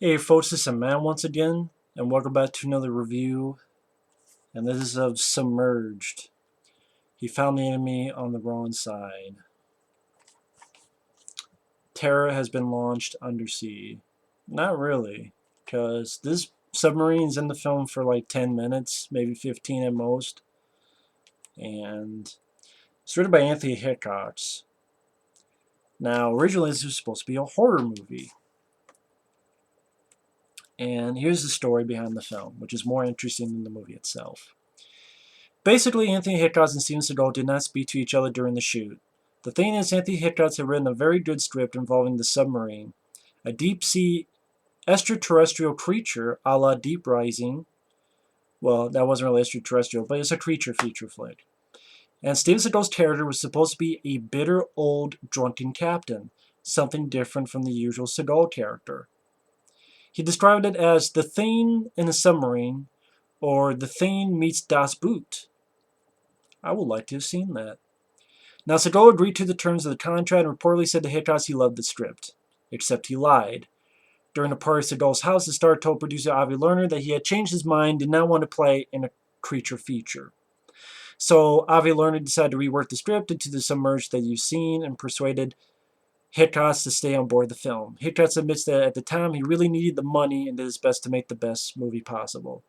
Hey folks, this is Matt once again, and welcome back to another review, and this is of Submerged. He found the enemy on the wrong side. Terra has been launched undersea. Not really, because this submarine's in the film for like 10 minutes, maybe 15 at most, and it's written by Anthony Hickox. Now, originally this was supposed to be a horror movie. And here's the story behind the film, which is more interesting than the movie itself. Basically, Anthony Hickox and Steven Seagal did not speak to each other during the shoot. The thing is, Anthony Hickox had written a very good script involving the Submarine, a deep-sea extraterrestrial creature a la Deep Rising. Well, that wasn't really extraterrestrial, but it's a creature feature flick. And Steven Seagal's character was supposed to be a bitter old drunken captain, something different from the usual Seagal character. He described it as the Thing in a submarine, or the Thing meets Das Boot. I would like to have seen that. Now, Seagal agreed to the terms of the contract and reportedly said to Hickox he loved the script. Except he lied. During a party at Seagal's house, the star told producer Avi Lerner that he had changed his mind and did not want to play in a creature feature. So Avi Lerner decided to rework the script into the Submerged that you've seen and persuaded Hickox to stay on board the film. Hickox admits that at the time he really needed the money and did his best to make the best movie possible.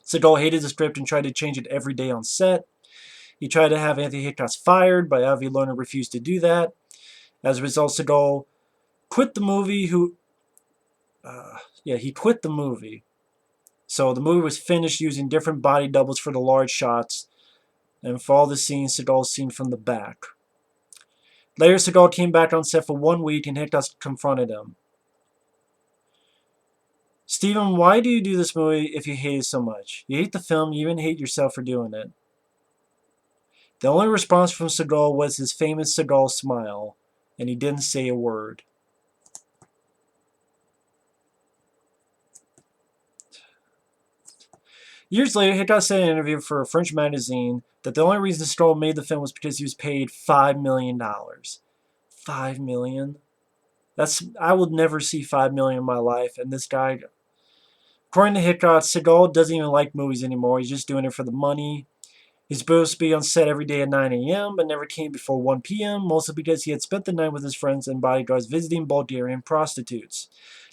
Seagal hated the script and tried to change it every day on set. He tried to have Anthony Hickox fired, but Avi Lerner refused to do that. As a result, Seagal quit the movie. He quit the movie. So the movie was finished using different body doubles for the large shots, and for all the scenes, Seagal seen from the back. Later, Seagal came back on set for 1 week, and Hickox confronted him. Steven, why do you do this movie if you hate it so much? You hate the film, you even hate yourself for doing it. The only response from Seagal was his famous Seagal smile, and he didn't say a word. Years later, Hickox said in an interview for a French magazine that the only reason Seagal made the film was because he was paid $5 million. $5 million? I would never see $5 million in my life, and this guy, according to Hickox, Seagal doesn't even like movies anymore. He's just doing it for the money. He's supposed to be on set every day at 9 a.m., but never came before 1 p.m., mostly because he had spent the night with his friends and bodyguards visiting Bulgarian prostitutes.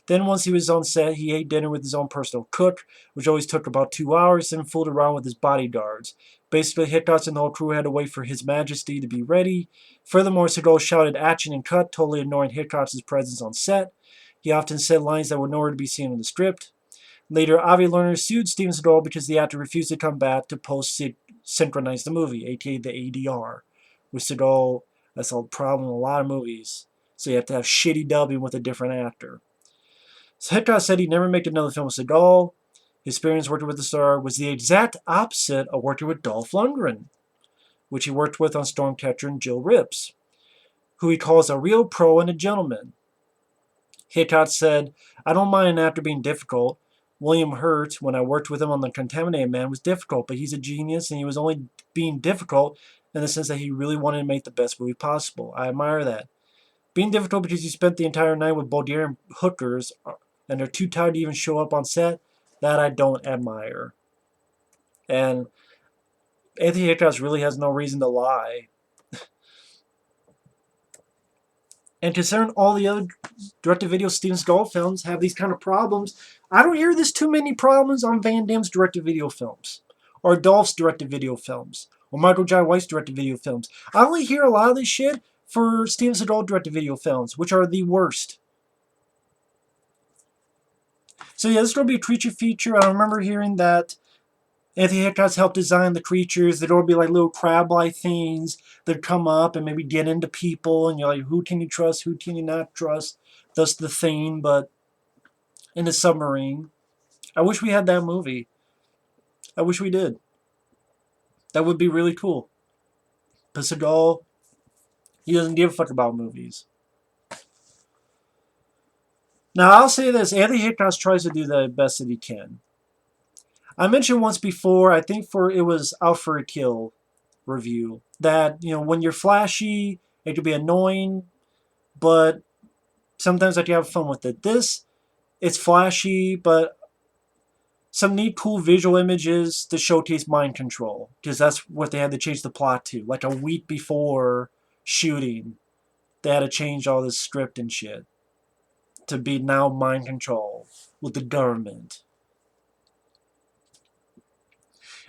Then once he was on set, he ate dinner with his own personal cook, which always took about 2 hours, and fooled around with his bodyguards. Basically, Hickox and the whole crew had to wait for His Majesty to be ready. Furthermore, Seagal shouted action and cut, totally ignoring Hickox's presence on set. He often said lines that were nowhere to be seen in the script. Later, Avi Lerner sued Steven Seagal because the actor refused to come back to post-synchronize the movie, aka the ADR. With Seagal, that's a problem in a lot of movies. So you have to have shitty dubbing with a different actor. So Hickox said he'd never make another film with Seagal. His experience working with the star was the exact opposite of working with Dolph Lundgren, which he worked with on Stormcatcher and Jill Rips, who he calls a real pro and a gentleman. Hickox said, I don't mind an actor being difficult. William Hurt, when I worked with him on The Contaminated Man, was difficult, but he's a genius, and he was only being difficult in the sense that he really wanted to make the best movie possible. I admire that. Being difficult because you spent the entire night with Bulgarian hookers and they're too tired to even show up on set, that I don't admire. And Anthony Hickox really has no reason to lie. And considering all the other direct-to-video Steven Seagal films have these kind of problems, I don't hear there's too many problems on Van Damme's direct-to-video films, or Dolph's direct-to-video films, or Michael Jai White's direct-to-video films. I only hear a lot of this shit for Steven Seagal direct-to-video films, which are the worst. So yeah, this is going to be a creature feature. I remember hearing that Anthony Hickox helped design the creatures. There would be like little crab-like things that come up and maybe get into people, and you're like, who can you trust, who can you not trust? That's the Thing, but in the submarine. I wish we had that movie. I wish we did. That would be really cool. But Seagal, he doesn't give a fuck about movies. Now, I'll say this. Anthony Hickox tries to do the best that he can. I mentioned once before, I think it was Out for a Kill review, that, when you're flashy, it could be annoying, but sometimes I can have fun with it. This It's flashy, but some neat, cool visual images to showcase mind control, because that's what they had to change the plot to. Like a week before shooting, they had to change all this script and shit to be now mind control with the government.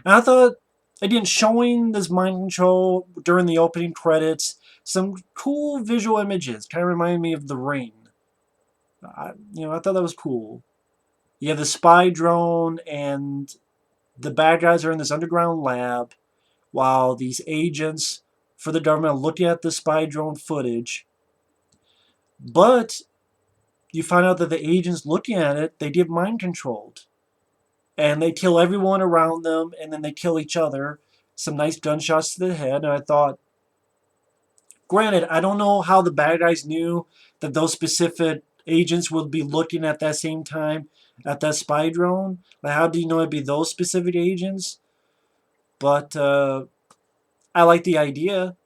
And I thought, again, showing this mind control during the opening credits, some cool visual images, kind of reminded me of The Ring. I thought that was cool. You have the spy drone, and the bad guys are in this underground lab, while these agents for the government are looking at the spy drone footage. But you find out that the agents looking at it, they get mind controlled. And they kill everyone around them, and then they kill each other. Some nice gunshots to the head, and I thought, granted, I don't know how the bad guys knew that those specific agents would be looking at that same time at that spy drone. Like, how do you know it'd be those specific agents? But I like the idea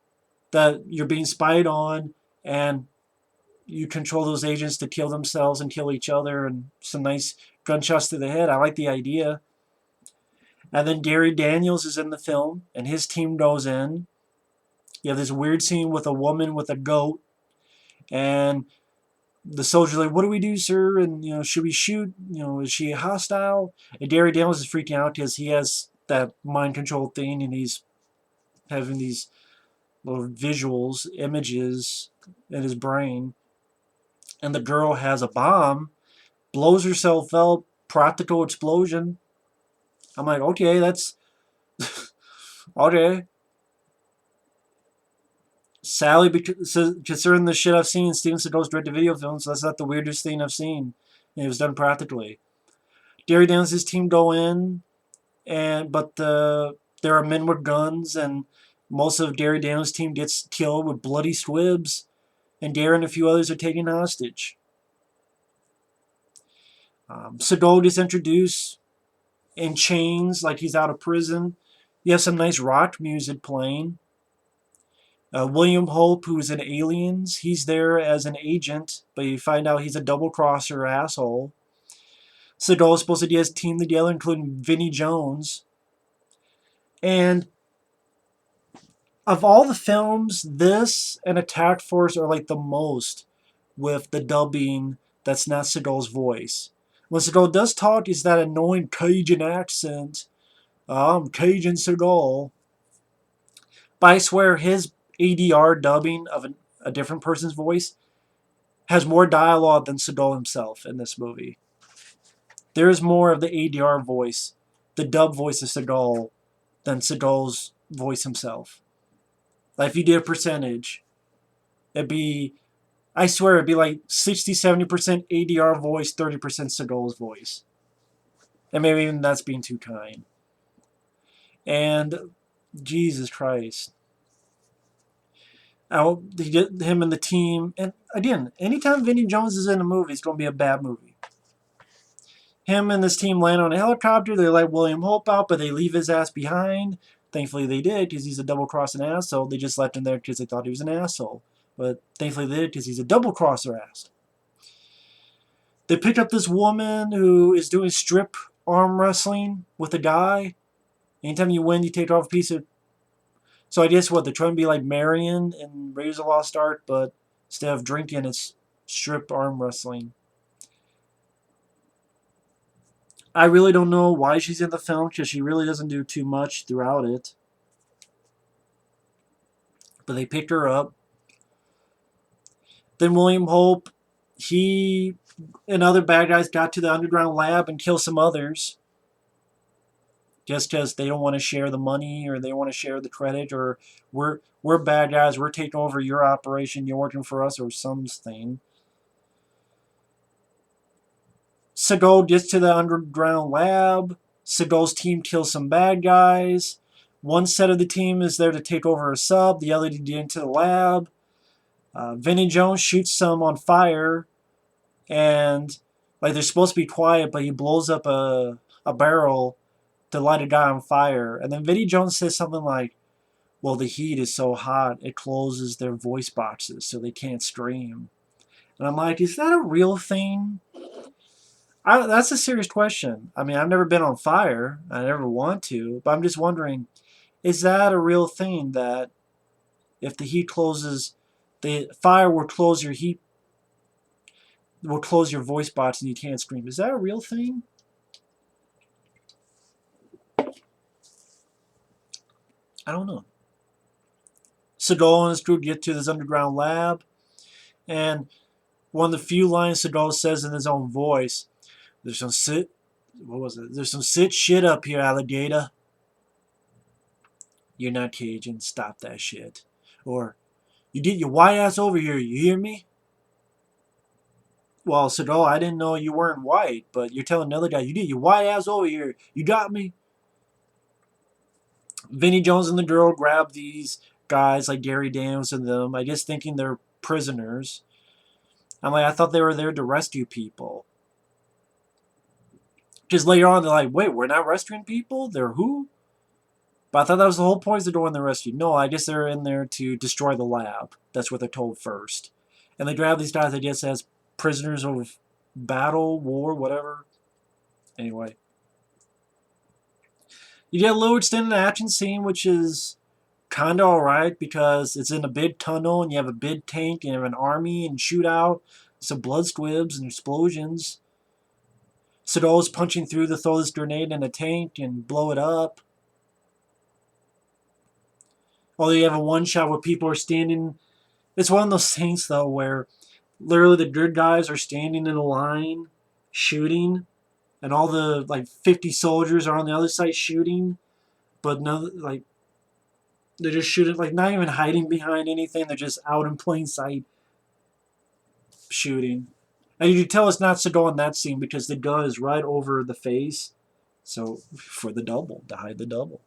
that you're being spied on, and you control those agents to kill themselves and kill each other, and some nice gunshots to the head. I like the idea. And then Gary Daniels is in the film, and his team goes in. You have this weird scene with a woman with a goat, and the soldier's like, "What do we do, sir? And should we shoot? Is she hostile?" And Gary Daniels is freaking out because he has that mind control thing, and he's having these little visuals, images in his brain. And the girl has a bomb, blows herself up, practical explosion. I'm like, okay, that's okay. Sally, considering the shit I've seen in Steven Seagal's direct-to-video films, that's not the weirdest thing I've seen. And it was done practically. Gary Daniels' team go in, but there are men with guns, and most of Gary Daniels' team gets killed with bloody squibs, and Gary and a few others are taken hostage. Seagal is introduced in chains, like he's out of prison. You have some nice rock music playing. William Hope, who's in Aliens, he's there as an agent, but you find out he's a double-crosser asshole. Seagal is supposed to get his team together, including Vinnie Jones. And of all the films, this and Attack Force are like the most with the dubbing that's not Seagal's voice. When Seagal does talk, it's that annoying Cajun accent. I'm Cajun Seagal. But I swear his ADR dubbing of a different person's voice has more dialogue than Seagal himself in this movie. There is more of the ADR voice, the dub voice of Seagal, than Seagal's voice himself. Like if you did a percentage, I swear it'd be like 60-70% ADR voice, 30% Seagal's voice. And maybe even that's being too kind. And Jesus Christ. He did him and the team. And again, anytime Vinnie Jones is in a movie, it's going to be a bad movie. Him and this team land on a helicopter. They let William Hope out, but they leave his ass behind. Thankfully they did, because he's a double-crossing asshole. They just left him there because they thought he was an asshole. But thankfully they did, because he's a double-crosser ass. They pick up this woman who is doing strip arm wrestling with a guy. Anytime you win, you take off a piece of... So I guess what, they're trying to be like Marion in Raiders of the Lost Ark, but instead of drinking, it's strip arm wrestling. I really don't know why she's in the film, because she really doesn't do too much throughout it. But they picked her up. Then William Hope, he and other bad guys got to the underground lab and killed some others. Just because they don't want to share the money, or they want to share the credit, or we're bad guys, we're taking over your operation, you're working for us, or something. Seagal gets to the underground lab. Seagal's team kills some bad guys. One set of the team is there to take over a sub, the other to get into the lab. Vinnie Jones shoots some on fire, and like they're supposed to be quiet, but he blows up a barrel to light a guy on fire. And then Vinnie Jones says something like, well, the heat is so hot, it closes their voice boxes so they can't scream. And I'm like, is that a real thing? That's a serious question. I mean, I've never been on fire. I never want to, but I'm just wondering, is that a real thing that if the heat closes, the fire will close your heat, will close your voice box and you can't scream? Is that a real thing? I don't know. Seagal and his crew get to this underground lab, and one of the few lines Seagal says in his own voice, "There's some sit, what was it? There's some sit shit up here, alligator. You're not Cajun. Stop that shit." Or, "You get your white ass over here. You hear me?" Well, Seagal, I didn't know you weren't white, but you're telling another guy, "You get your white ass over here. You got me?" Vinnie Jones and the girl grab these guys like Gary Daniels and them, I guess thinking they're prisoners. I'm like, I thought they were there to rescue people. Just later on, they're like, wait, we're not rescuing people? They're who? But I thought that was the whole point of the door in the rescue. No, I guess they're in there to destroy the lab. That's what they're told first. And they grab these guys, I guess, as prisoners of battle, war, whatever. Anyway. You get a little extended action scene, which is kind of alright because it's in a big tunnel and you have a big tank and you have an army and shootout, some blood squibs and explosions. Seagal's punching through to throw this grenade in a tank and blow it up. Although you have a one shot where people are standing. It's one of those things though where literally the good guys are standing in a line shooting, and all the like 50 soldiers are on the other side shooting, but no, like they're just shooting, like not even hiding behind anything. They're just out in plain sight shooting. And you can tell it's not Seagal in that scene because the gun is right over the face. So for the double, to hide the double.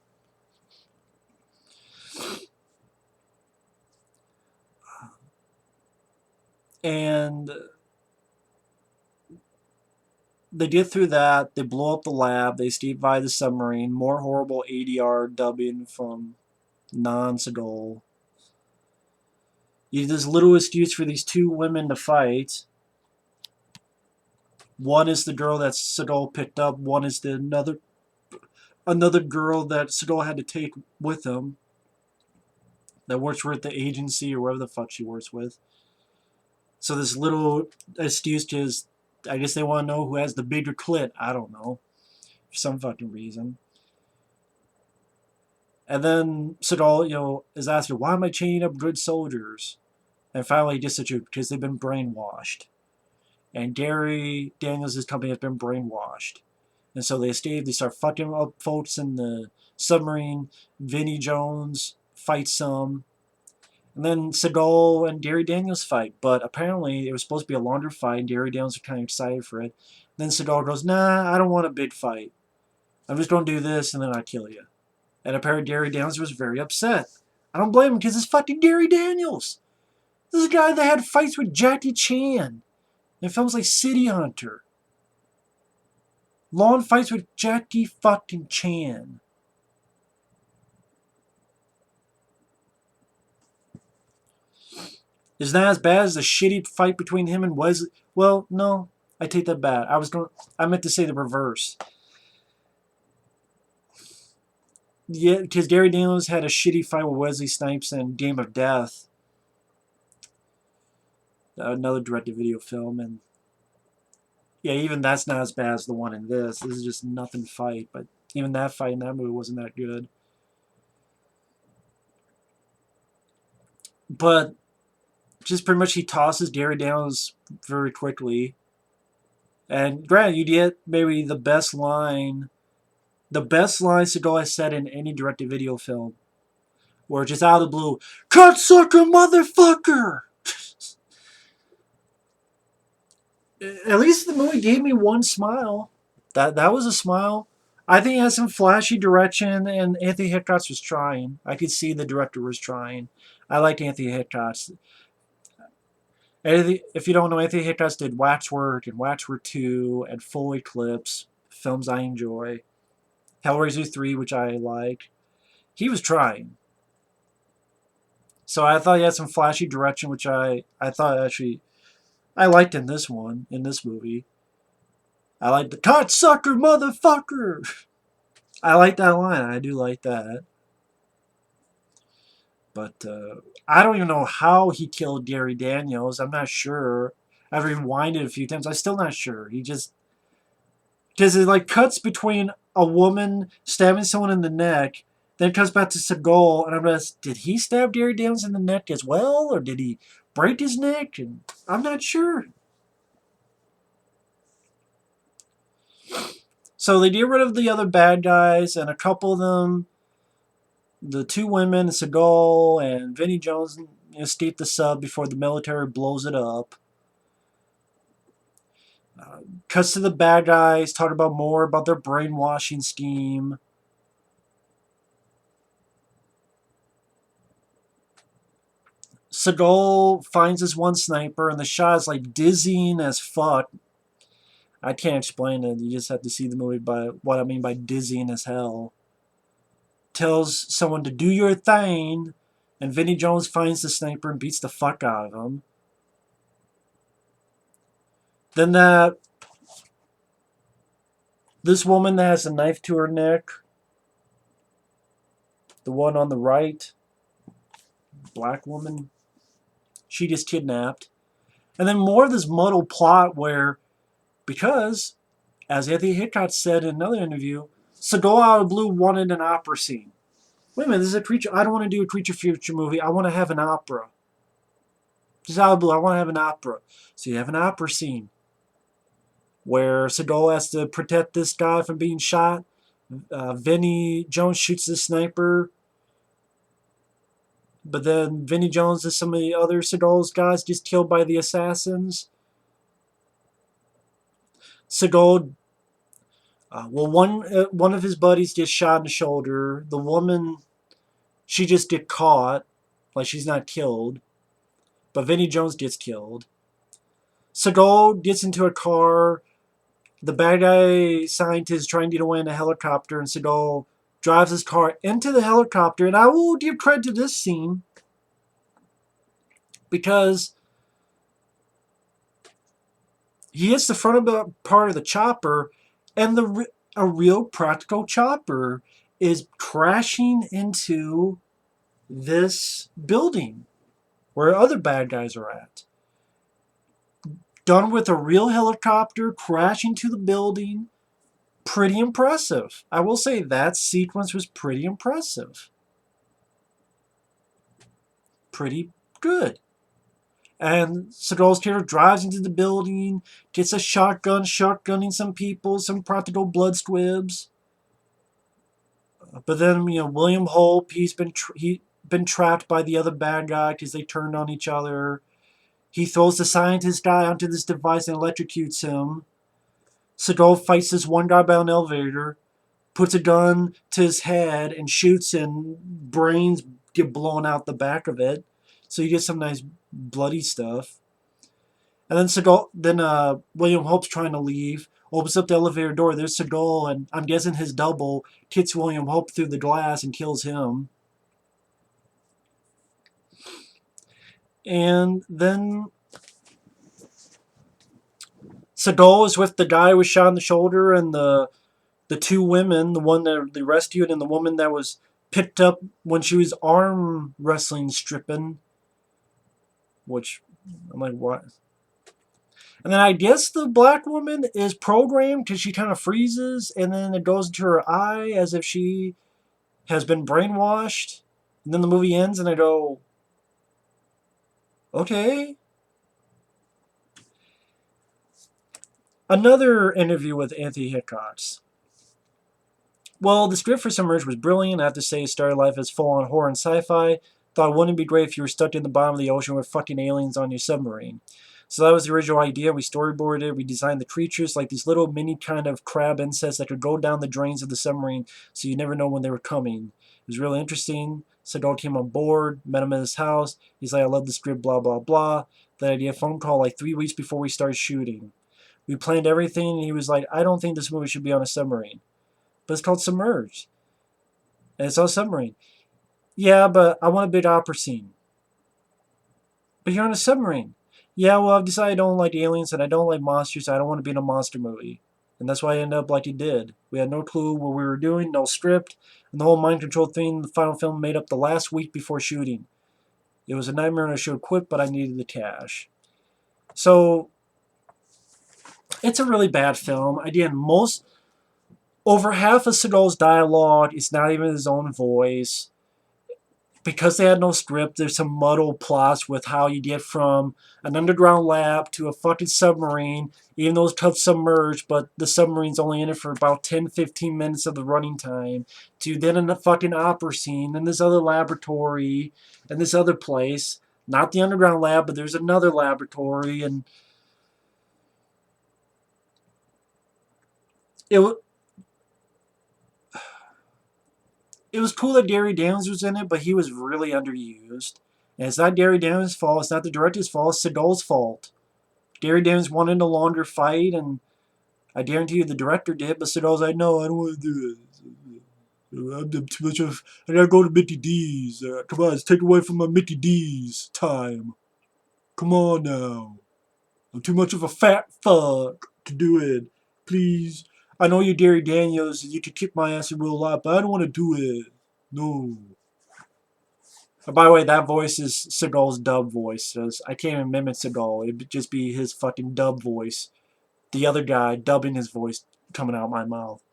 And they get through that. They blow up the lab. They escape via the submarine. More horrible ADR dubbing from non-Seagal. There's little excuse for these two women to fight. One is the girl that Seagal picked up. One is the another girl that Seagal had to take with him. That works with the agency or whatever the fuck she works with. So this little excuse is, I guess they want to know who has the bigger clit. I don't know. For some fucking reason. And then Seagal, is asking, why am I chaining up good soldiers? And finally he gets the truth, because they've been brainwashed. And Gary Daniels' company has been brainwashed. And so they escape, they start fucking up folks in the submarine. Vinnie Jones fights some. And then Seagal and Gary Daniels fight. But apparently it was supposed to be a longer fight, and Gary Daniels was kind of excited for it. Then Seagal goes, nah, I don't want a big fight. I'm just going to do this, and then I'll kill you. And apparently Gary Daniels was very upset. I don't blame him, because it's fucking Gary Daniels. This is a guy that had fights with Jackie Chan in films like City Hunter. Long fights with Jackie fucking Chan. Is not as bad as the shitty fight between him and Wesley. Well, no, I take that back. I meant to say the reverse. Yeah, because Gary Daniels had a shitty fight with Wesley Snipes in Game of Death, another direct-to-video film, and yeah, even that's not as bad as the one in this. This is just nothing fight, but even that fight in that movie wasn't that good. But just pretty much he tosses Gary Daniels very quickly. And granted, you get maybe the best line Seagal has said in any direct-to-video film, where just out of the blue, "Cut sucker motherfucker!" At least the movie gave me one smile. That was a smile. I think it had some flashy direction, and Anthony Hickox was trying. I could see the director was trying. I liked Anthony Hickox. If you don't know, Anthony Hickox did Waxwork and Waxwork 2 and Full Eclipse, films I enjoy. Hellraiser 3, which I like. He was trying. So I thought he had some flashy direction, which I thought actually I liked in this one, in this movie. I like the cocksucker motherfucker. I like that line. I do like that. But I don't even know how he killed Gary Daniels. I'm not sure. I've rewinded a few times. I'm still not sure. He just, because it like cuts between a woman stabbing someone in the neck, then it comes back to Seagal, and I'm just, did he stab Gary Daniels in the neck as well, or did he break his neck? And I'm not sure. So they get rid of the other bad guys, and a couple of them, the two women, Seagal and Vinnie Jones, escape the sub before the military blows it up. Cuts to the bad guys, talk about more about their brainwashing scheme. Seagal finds his one sniper, and the shot is like dizzying as fuck. I can't explain it. You just have to see the movie by what I mean by dizzying as hell. Tells someone to do your thing, and Vinnie Jones finds the sniper and beats the fuck out of him. Then this woman that has a knife to her neck, the one on the right, black woman, she gets kidnapped. And then more of this muddled plot where, because, as Anthony Hickox said in another interview, Seagal out of blue wanted an opera scene. Wait a minute, this is a creature. I don't want to do a creature feature movie. I want to have an opera. Just out of blue, I want to have an opera. So you have an opera scene where Seagal has to protect this guy from being shot. Vinnie Jones shoots the sniper. But then Vinnie Jones and some of the other Seagal's guys just killed by the assassins. Seagal, one of his buddies gets shot in the shoulder. The woman, she just get caught, like she's not killed. But Vinnie Jones gets killed. Seagal gets into a car. The bad guy scientist trying to get away in a helicopter, and Seagal drives his car into the helicopter. And I will give credit to this scene because he hits the front of the part of the chopper, and a real practical chopper is crashing into this building where other bad guys are at. Done with a real helicopter crashing to the building. Pretty impressive. I will say that sequence was pretty impressive. Pretty good. And Seagal's character drives into the building, gets a shotgun, shotgunning some people, some practical blood squibs. But then, William Hope, he's been trapped by the other bad guy because they turned on each other. He throws the scientist guy onto this device and electrocutes him. Seagal fights this one guy by an elevator, puts a gun to his head and shoots, and brains get blown out the back of it. So you get some nice bloody stuff. And then William Hope's trying to leave, opens up the elevator door. There's Seagal, and I'm guessing his double kicks William Hope through the glass and kills him. And then Seagal is with the guy who was shot in the shoulder, and the two women, the one that they rescued and the woman that was picked up when she was arm wrestling stripping. Which, I'm like, what? And then I guess the black woman is programmed because she kind of freezes, and then it goes into her eye as if she has been brainwashed. And then the movie ends, and I go, okay. Another interview with Anthony Hickox. Well, the script for Submerged was brilliant. I have to say, it started life as full-on horror and sci-fi. Thought, wouldn't it be great if you were stuck in the bottom of the ocean with fucking aliens on your submarine? So that was the original idea. We storyboarded it. We designed the creatures like these little mini kind of crab insects that could go down the drains of the submarine, so you never know when they were coming. It was really interesting. Seagal came on board, met him at his house. He's like, I love the script, blah, blah, blah. That idea, phone call like 3 weeks before we started shooting. We planned everything, and he was like, I don't think this movie should be on a submarine. But it's called Submerged. And it's on a submarine. Yeah, but I want a big opera scene. But you're on a submarine. Yeah, well, I've decided I don't like aliens and I don't like monsters. So I don't want to be in a monster movie. And that's why he ended up like he did. We had no clue what we were doing, no script, and the whole mind control thing the final film made up the last week before shooting. It was a nightmare and I should have quit, but I needed the cash. So, it's a really bad film. Again, over half of Seagal's dialogue is not even his own voice. Because they had no script, there's some muddled plots with how you get from an underground lab to a fucking submarine, even though it's called Submerged, but the submarine's only in it for about 10-15 minutes of the running time, to then in the fucking opera scene, then this other laboratory, and this other place. Not the underground lab, but there's another laboratory, and it, it was cool that Gary Daniels was in it, but he was really underused. And it's not Gary Daniels' fault. It's not the director's fault. It's Seagal's fault. Gary Daniels wanted a longer fight, and I guarantee you the director did, but Seagal's like, no, I don't want to do it. I'm too much of. I gotta go to Mickey D's. Come on, let's take away from my Mickey D's time. Come on now. I'm too much of a fat fuck to do it. Please. I know you're Gary Daniels, and you can kick my ass in real life, but I don't want to do it. No. And by the way, that voice is Seagal's dub voice. So I can't even mimic Seagal. It'd just be his fucking dub voice. The other guy dubbing his voice coming out of my mouth.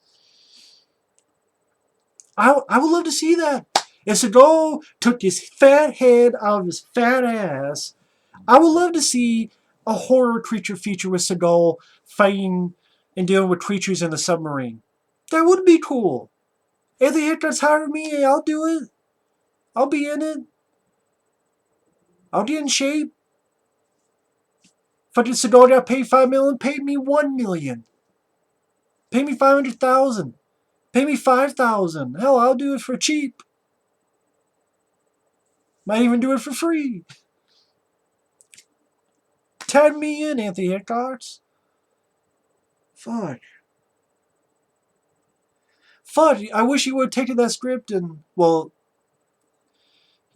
I would love to see that. If Seagal took his fat head out of his fat ass, I would love to see a horror creature feature with Seagal fighting and dealing with creatures in the submarine. That would be cool. Anthony Hickox hired me, I'll do it. I'll be in it. I'll get in shape. Fucking Seagal got paid $5 million, paid me $1 million. Pay me $500,000. Pay me $5,000. Hell, I'll do it for cheap. Might even do it for free. Tag me in, Anthony Hickox. Fuck. Fuck, I wish he would have taken that script and, well,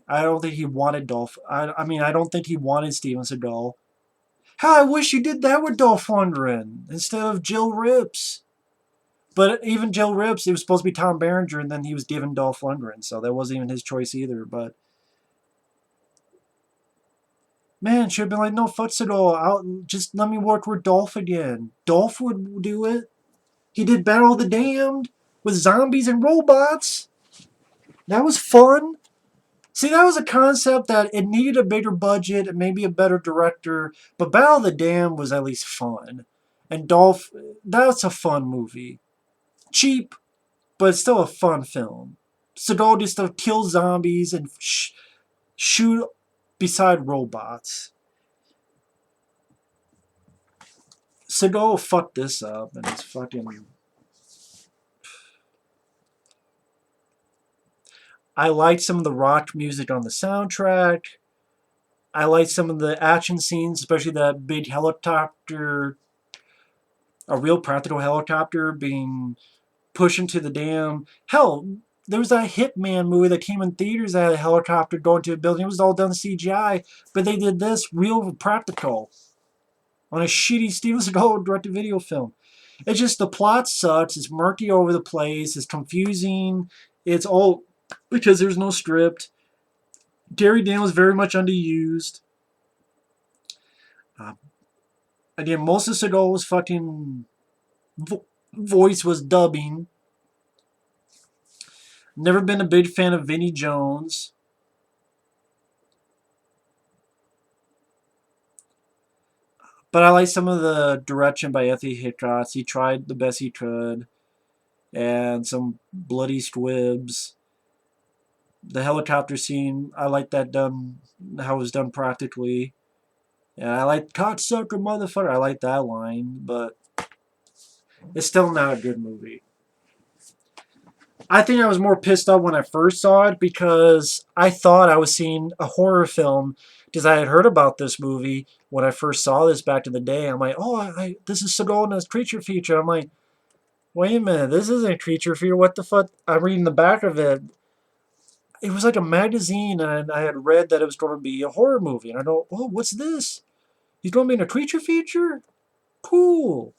I don't think he wanted Dolph. I mean, I don't think he wanted Steven Seagal. Hell, I wish he did that with Dolph Lundgren instead of Jill Rips. But even Jill Rips, it was supposed to be Tom Berenger, and then he was given Dolph Lundgren, so that wasn't even his choice either. But man, should have been like, no, fuck Seagal. Just let me work with Dolph again. Dolph would do it. He did Battle of the Damned with zombies and robots. That was fun. See, that was a concept that it needed a bigger budget and maybe a better director, but Battle of the Damned was at least fun. And Dolph, that's a fun movie. Cheap, but it's still a fun film. Seagal just to kill zombies and shoot beside robots. Seagal fucked this up, and it's fucking. I liked some of the rock music on the soundtrack. I liked some of the action scenes, especially that big helicopter, a real practical helicopter being pushed into the dam. Hell, there was that Hitman movie that came in theaters that had a helicopter going to a building. It was all done CGI, but they did this real practical on a shitty Steven Seagal direct-to-video film. It's just the plot sucks. It's murky over the place. It's confusing. It's all because there's no script. Gary Daniels was very much underused. Again, most of Seagal's fucking voice was dubbing. Never been a big fan of Vinnie Jones. But I like some of the direction by Anthony Hickox. He tried the best he could. And some bloody squibs. The helicopter scene, I like that done, how it was done practically. And I like cocksucker motherfucker. I like that line, but it's still not a good movie. I think I was more pissed off when I first saw it because I thought I was seeing a horror film because I had heard about this movie when I first saw this back in the day. I'm like, oh, this is Seagal in his creature feature. I'm like, wait a minute, this isn't a creature feature. What the fuck? I'm reading the back of it. It was like a magazine, and I had read that it was going to be a horror movie. And I go, oh, what's this? He's going to be in a creature feature? Cool.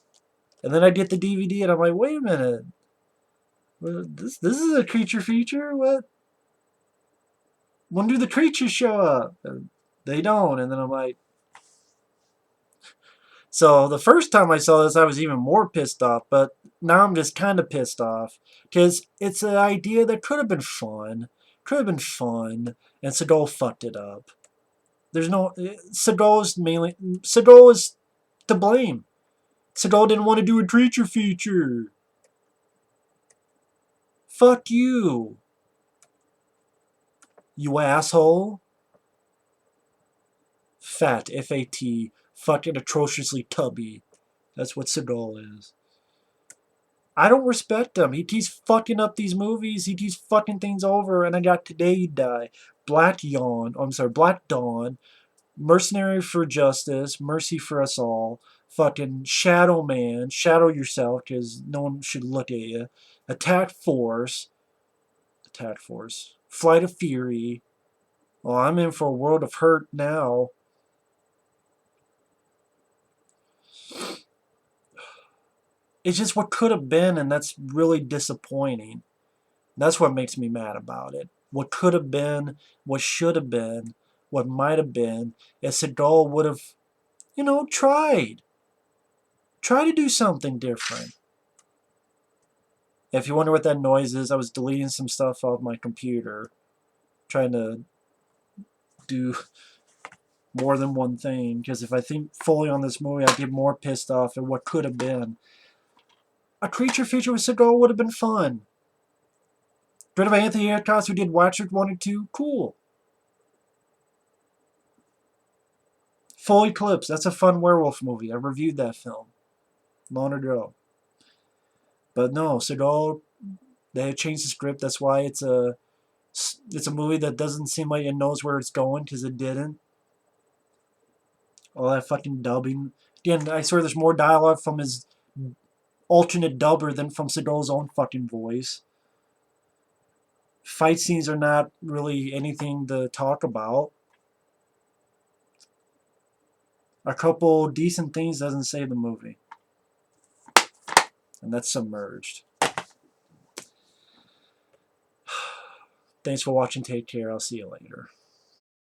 And then I get the DVD and I'm like, wait a minute. This is a creature feature? What? When do the creatures show up? And they don't. And then I'm like, so the first time I saw this, I was even more pissed off. But now I'm just kind of pissed off because it's an idea that could have been fun. Could have been fun. And Seagal fucked it up. There's no Seagal is to blame. Seagal didn't want to do a creature feature. Fuck you. You asshole. Fat, F-A-T, fucking atrociously tubby. That's what Seagal is. I don't respect him. He keeps fucking up these movies. He keeps fucking things over. And I got Today You Die, Black Dawn, Mercenary for Justice, Mercy for Us All, fucking Shadow Man, Shadow Yourself, because no one should look at you. Attack Force, Flight of Fury. Well, I'm in for a world of hurt now. It's just what could have been, and that's really disappointing. That's what makes me mad about it. What could have been, what should have been, what might have been, if Seagal would have, tried. Try to do something different. If you wonder what that noise is, I was deleting some stuff off my computer. Trying to do more than one thing. Because if I think fully on this movie, I'd get more pissed off at what could have been. A creature feature with Seagal would have been fun. Directed by Anthony Hickox, who did Watcher 1 and 2. Cool. Full Eclipse. That's a fun werewolf movie. I reviewed that film long ago. But no, Seagal, they had changed the script. That's why it's a movie that doesn't seem like it knows where it's going, because it didn't. All that fucking dubbing. Again, I swear there's more dialogue from his alternate dubber than from Seagal's own fucking voice. Fight scenes are not really anything to talk about. A couple decent things doesn't save the movie. And that's Submerged. Thanks for watching. Take care. I'll see you later.